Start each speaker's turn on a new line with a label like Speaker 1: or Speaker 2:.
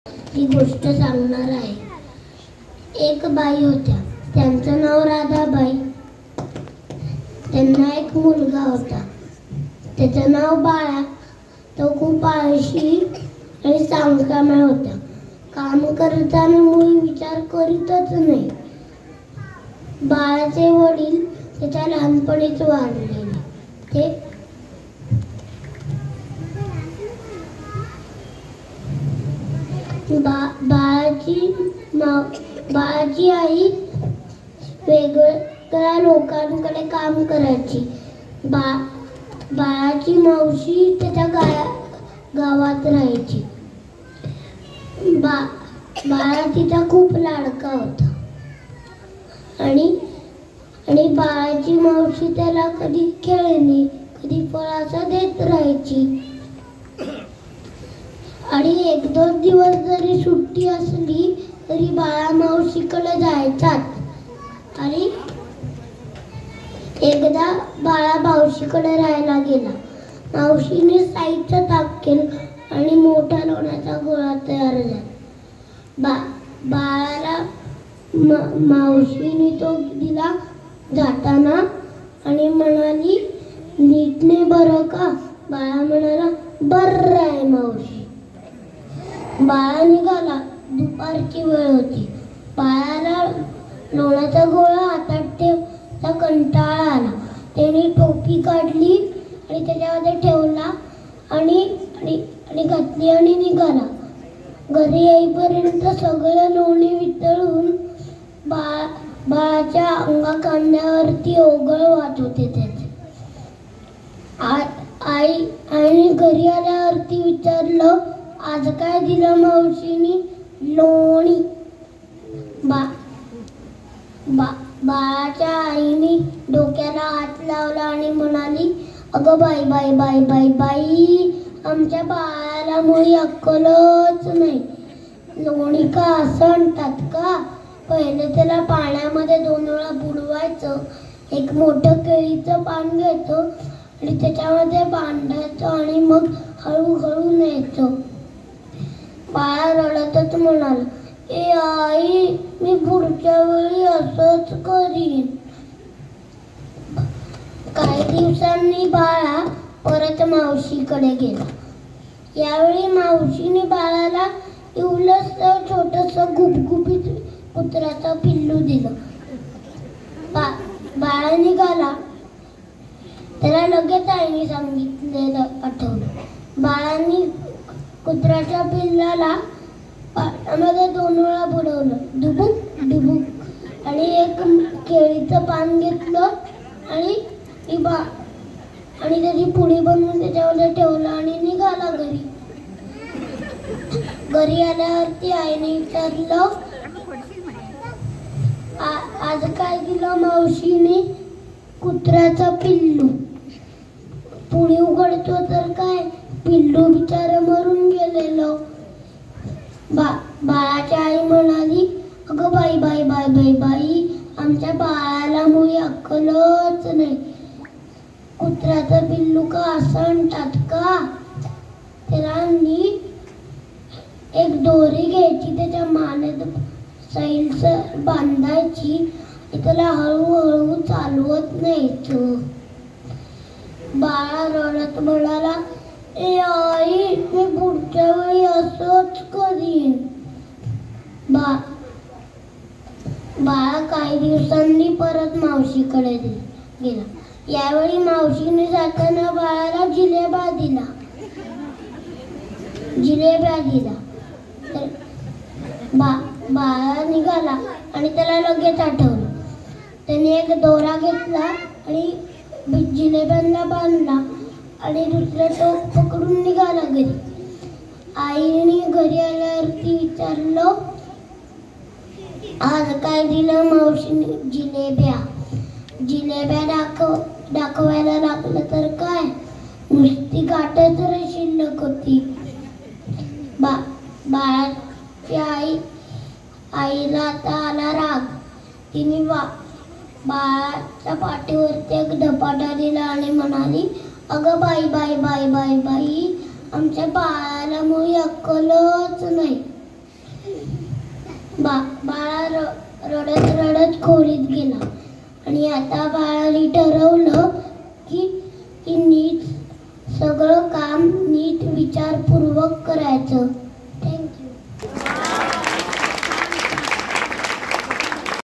Speaker 1: ही गोष्ट सांगणार आहे। एक बाई होत्या, त्यांचं नाव राधाबाई। त्यांना एक मुलगा होता, त्याचं नाव बाळा। तो खूप आळशी आणि चांगकाम्या होता। काम करताना मुळी विचार करीतच नाही। बाळाचे वडील त्याच्या लहानपणीच वारलेले। बाळाची आई वेगवेगळ्या लोकांकडे काम करायची। बाळाची मावशी त्याच्या गावात राहायची। बाळा तिचा खूप लाडका होता आणि बाळाची मावशी त्याला कधी खेळणी कधी फळाचं देत राहायची। आणि एक दोन दिवस जरी सुट्टी असली तरी बाळा मावशीकडे जायचाच। आणि एकदा बाळा मावशीकडे राहायला गेला। मावशीने साईचं ताक केलं आणि मोठा लोण्याचा गोळा तयार झाला। बाळाला मावशीने तो दिला जाताना आणि म्हणाली, नीटने बरं का? बाळा म्हणाला, बर्र आहे मावशी। बाळा निघाला। दुपारची वेळ होती। बाळाला लोण्याचा गोळा हातात ठेवता कंटाळा आला। त्याने टोपी काढली आणि त्याच्यामध्ये ठेवला आणि घातली आणि निघाला। घरी येईपर्यंत सगळं लोणी वितळून बाळाच्या अंगाखांद्यावरती ओघळ वाहत होते त्याचे। आईने घरी आल्यावरती विचारलं, आज काय दिलं मावशीनी? लोणी। बाळाच्या आईने डोक्याला हात लावला आणि म्हणाली, अगं बाई बाई बाई बाई बाई, आमच्या बाळाला मुळी अक्कलच नाही। लोणी का असं आणतात का? पहिले त्याला पाण्यामध्ये 2 वेळा बुडवायचं, एक मोठं केळीचं पान घ्यायचं आणि त्याच्यामध्ये बांधायचं आणि मग हळूहळू न्यायचं। बाळा रडतच म्हणाला, ए आई, मी पुढच्या वेळी असंच करीन। काही दिवसांनी बाळा परत मावशीकडे गेला। यावेळी मावशीने बाळाला इवलंसं छोटंसं गुबगुबीत कुत्र्याचं पिल्लू दिलं। बाळा निघाला। त्याला लगेच आईने सांगितलेलं आठवलं। बाळाने कुत्र्याच्या पिल्लाला पाण्यामध्ये 2 वेळा बुडवलं, डुबुक डुबुक, आणि एक केळीचं पान घेतलं आणि त्याची पुडी बनवून त्याच्यामध्ये ठेवलं आणि निघाला घरी। घरी आल्यावरती आईने विचारलं, आज काय दिलं मावशीने? कुत्र्याचं पिल्लू। पुडी उघडतो तर काय, पिल्लू बिचारं मरून गेलेलं। बाळाची आई म्हणाली, अगं बाई बाई बाई बाई बाई, आमच्या बाळाला मुळी अक्कलच नाही। कुत्र्याचं पिल्लू का असं आणतात का? त्याला एक दोरी घ्यायची, त्याच्या मानेत सैल बांधायची आणि त्याला हळूहळू चालवत न्यायचं। बाळा रडत म्हणाला, ए आई, मी पुढच्या वेळी असंच करीन। बाळा काही दिवसांनी परत मावशीकडे गेला। यावेळी मावशीने जाताना बाळाला जिलेबी दिला। तर बाळा निघाला आणि त्याला लगेच आठवलं। त्याने एक दोरा घेतला आणि जिलेब्यांना बांधला आणि दुसरा टोक पकडून निघाला घरी। आईने घरी आल्यावरती विचारलं, आज काय दिलं मावशीने? जिलेब्या दाखवायला लागलं तर काय, नुसती काटच शिल्लक होती। बाळाची आईला आता आला राग। तिने बाळाच्या पाठीवरती एक धपाटा दिला आणि म्हणाली, अगं बाई बाई बाई बाई बाई, आमच्या बाळाला मुळी अक्कलच नाही। बाळा रडत रडत खोलीत गेला आणि आता बाळाने ठरवलं की नीट सगळं काम नीट विचारपूर्वक करायचं.